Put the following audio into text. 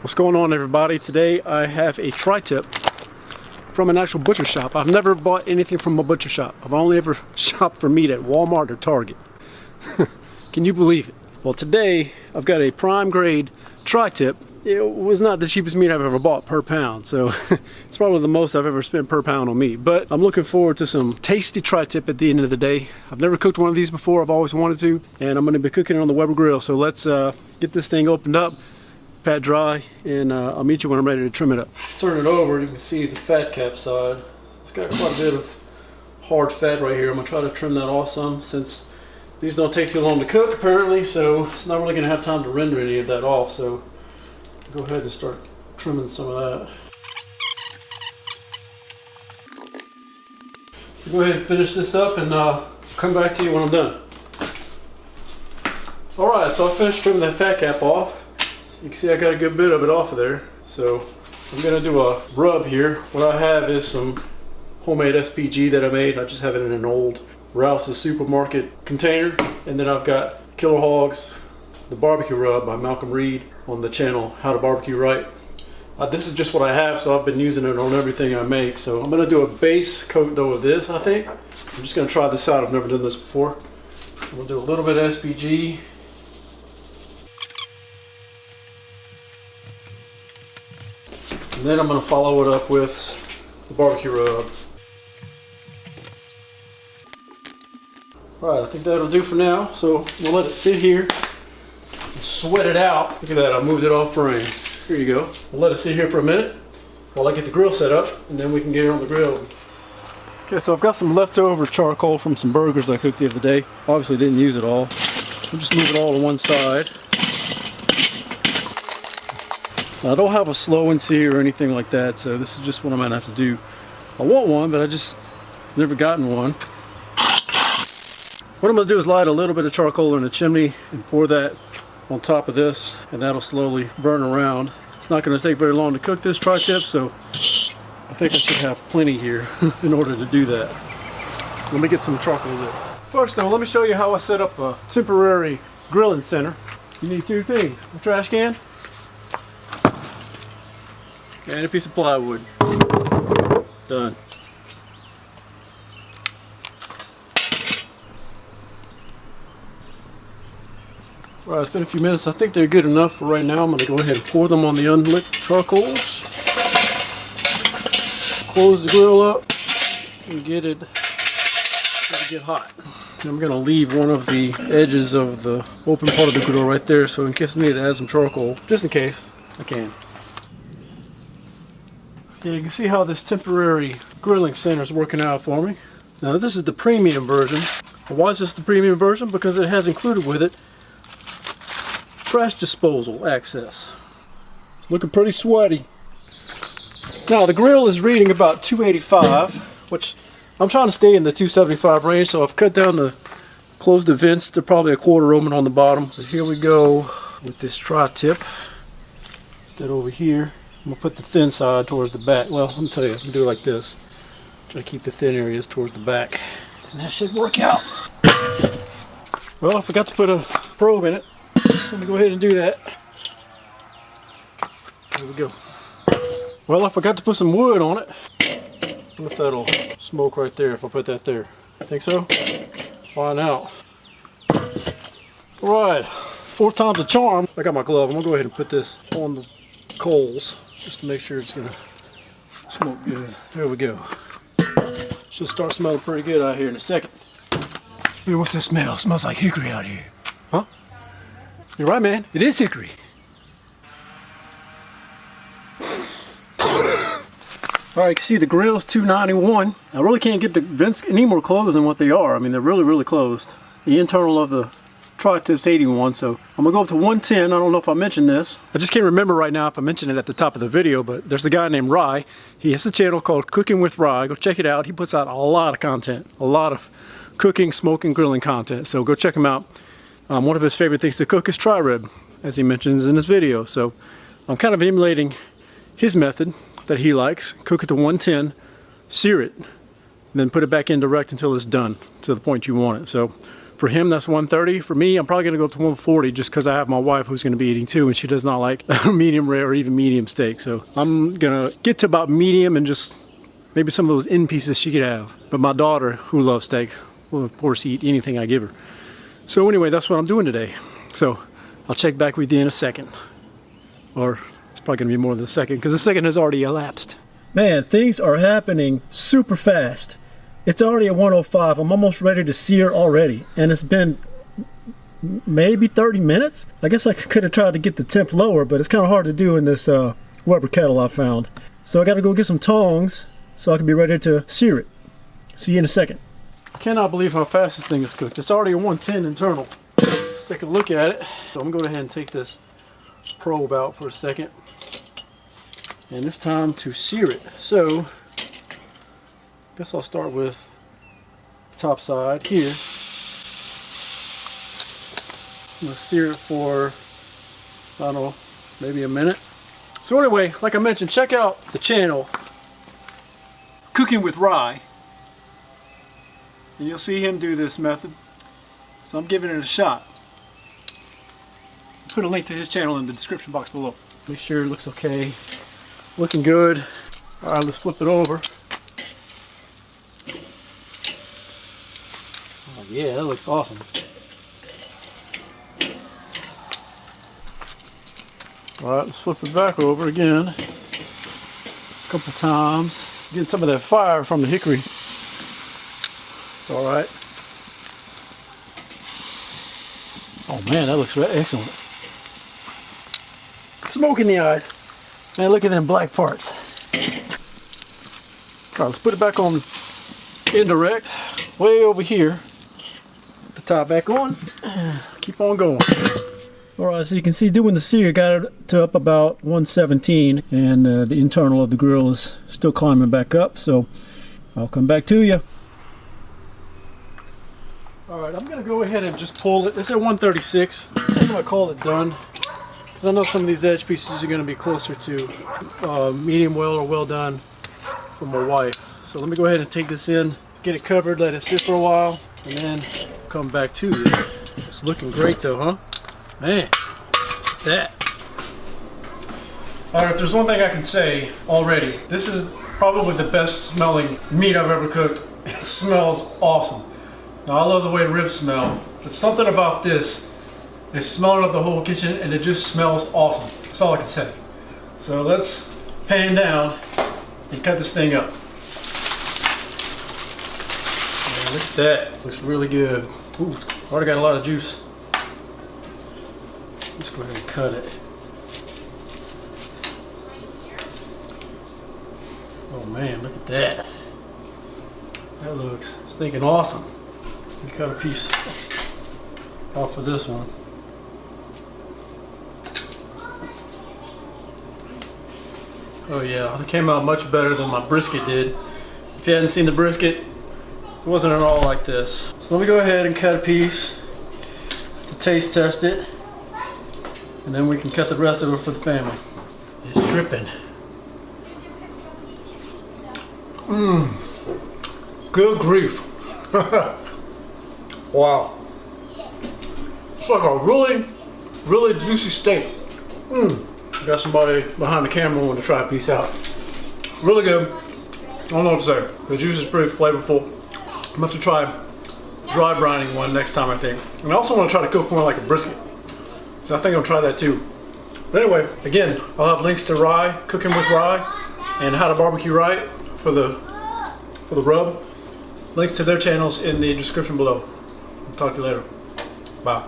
What's going on, everybody? Today I have a tri-tip from an actual butcher shop. I've never bought anything from a butcher shop. I've only ever shopped for meat at Walmart or Target. Can you believe it? Well, today I've got a prime grade tri-tip. It was not the cheapest meat I've ever bought per pound, so it's probably the most I've ever spent per pound on meat. But I'm looking forward to some tasty tri-tip at the end of the day. I've never cooked one of these before. I've always wanted to, and I'm going to be cooking it on the Weber grill. So let's get this thing opened up, pat dry, and I'll meet you when I'm ready to trim it up. Let's turn it over. You can see the fat cap side. It's got quite a bit of hard fat right here. I'm going to try to trim that off some, since these don't take too long to cook apparently, so it's not really going to have time to render any of that off. So go ahead and start trimming some of that. Go ahead and finish this up, and come back to you when I'm done. Alright, so I finished trimming that fat cap off. You can see I got a good bit of it off of there. So I'm going to do a rub here. What I have is some homemade SPG that I made. I just have it in an old Rouse's supermarket container. And then I've got Killer Hogs, the barbecue rub by Malcolm Reed on the channel How to Barbecue Right. This is just what I have, so I've been using it on everything I make. So I'm going to do a base coat though of this, I think. I'm just going to try this out. I've never done this before. I'm going to do a little bit of SPG. And then I'm going to follow it up with the barbecue rub. Alright, I think that'll do for now. So we'll let it sit here and sweat it out. Look at that, I moved it off frame. Here you go. We'll let it sit here for a minute while I get the grill set up, and then we can get it on the grill. Okay, so I've got some leftover charcoal from some burgers I cooked the other day. Obviously didn't use it all. We'll just move it all to one side. Now, I don't have a slow and sear or anything like that, so this is just what I'm going to have to do. I want one, but I just never gotten one. What I'm going to do is light a little bit of charcoal in the chimney and pour that on top of this, and that'll slowly burn around. It's not going to take very long to cook this tri-tip, so I think I should have plenty here in order to do that. Let me get some charcoal there. First though, let me show you how I set up a temporary grilling center. You need two things: a trash can and a piece of plywood. Done. Alright, it's been a few minutes. I think they're good enough for right now. I'm going to go ahead and pour them on the unlit charcoals. Close the grill up and get it get hot. And I'm going to leave one of the edges of the open part of the grill right there, so in case I need to add some charcoal, just in case, I can. Yeah, you can see how this temporary grilling center is working out for me. Now this is the premium version. Why is this the premium version? Because it has included with it trash disposal access. It's looking pretty sweaty. Now the grill is reading about 285, which I'm trying to stay in the 275 range, so I've cut down close the vents. They're probably a quarter open on the bottom. But here we go with this tri-tip. That over here. I'm going to put the thin side towards the back. Well, let me tell you, I'm going to do it like this. Try to keep the thin areas towards the back. And that should work out. Well, I forgot to put a probe in it. So let me go ahead and do that. There we go. Well, I forgot to put some wood on it. I wonder if that'll smoke right there if I put that there. Think so? Find out. Alright, fourth time's a charm. I got my glove. I'm going to go ahead and put this on the coals just to make sure it's going to smoke good. There we go. Should start smelling pretty good out here in a second. Hey, what's that smell? It smells like hickory out here. Huh? You're right, man. It is hickory. Alright, you can see the grill's 291. I really can't get the vents any more closed than what they are. I mean, they're really, really closed. The internal of the tri-tip's 81, so I'm gonna go up to 110. I don't know if I mentioned this. I just can't remember right now if I mentioned it at the top of the video, but there's a guy named Rye. He has a channel called Cooking with Rye. Go check it out. He puts out a lot of content, a lot of cooking, smoking, grilling content. So go check him out. One of his favorite things to cook is tri-rib, as he mentions in his video. So I'm kind of emulating his method that he likes. Cook it to 110, sear it, and then put it back in direct until it's done to the point you want it. So For him, that's 130. For me, I'm probably gonna go up to 140 just because I have my wife who's gonna be eating too, and she does not like medium rare or even medium steak. So I'm gonna get to about medium and just maybe some of those end pieces she could have. But my daughter, who loves steak, will of course eat anything I give her. So anyway, that's what I'm doing today. So I'll check back with you in a second. Or it's probably gonna be more than a second because the second has already elapsed. Man, things are happening super fast. It's already at 105. I'm almost ready to sear already. And it's been maybe 30 minutes. I guess I could have tried to get the temp lower, but it's kind of hard to do in this Weber kettle I found. So I got to go get some tongs so I can be ready to sear it. See you in a second. I cannot believe how fast this thing is cooked. It's already a 110 internal. Let's take a look at it. So I'm going to go ahead and take this probe out for a second. And it's time to sear it. So I guess I'll start with the top side here. I'm going to sear it for, I don't know, maybe a minute. So anyway, like I mentioned, check out the channel, Cooking with Rye. And you'll see him do this method. So I'm giving it a shot. Put a link to his channel in the description box below. Make sure it looks okay. Looking good. Alright, let's flip it over. Oh yeah, that looks awesome. Alright, let's flip it back over again. A couple times. Get some of that fire from the hickory. It's alright. Oh man, that looks excellent. Smoke in the eyes. Man, look at them black parts. Alright, let's put it back on indirect. Way over here. Put the top back on. Keep on going. Alright, so you can see doing the sear got it to up about 117, and the internal of the grill is still climbing back up, so I'll come back to you. Alright, I'm going to go ahead and just pull it. It's at 136. I'm going to call it done, because I know some of these edge pieces are going to be closer to medium well or well done for my wife. So let me go ahead and take this in, get it covered, let it sit for a while, and then come back to you. It's looking great though, huh? Man, that. Alright, if there's one thing I can say already, this is probably the best smelling meat I've ever cooked. It smells awesome. Now I love the way ribs smell, but something about this is smelling up the whole kitchen and it just smells awesome. That's all I can say. So let's pan down and cut this thing up. Man, look at that. Looks really good. Ooh, already got a lot of juice. Let's go ahead and cut it. Oh man, look at that. That looks stinking awesome. We cut a piece off of this one. Oh yeah, it came out much better than my brisket did. If you hadn't seen the brisket, it wasn't at all like this. So let me go ahead and cut a piece to taste test it. And then we can cut the rest of it for the family. It's dripping. Mmm. Good grief. Wow. It's like a really, really juicy steak. Mmm. Got somebody behind the camera wanting to try a piece out. Really good. I don't know what to say. The juice is pretty flavorful. I'm going to have to try dry brining one next time, I think. And I also want to try to cook one like a brisket. So I think I'll try that too. But anyway, again, I'll have links to rye, Cooking with Rye, and how to barbecue rye for the rub. Links to their channels in the description below. I'll talk to you later. Bye.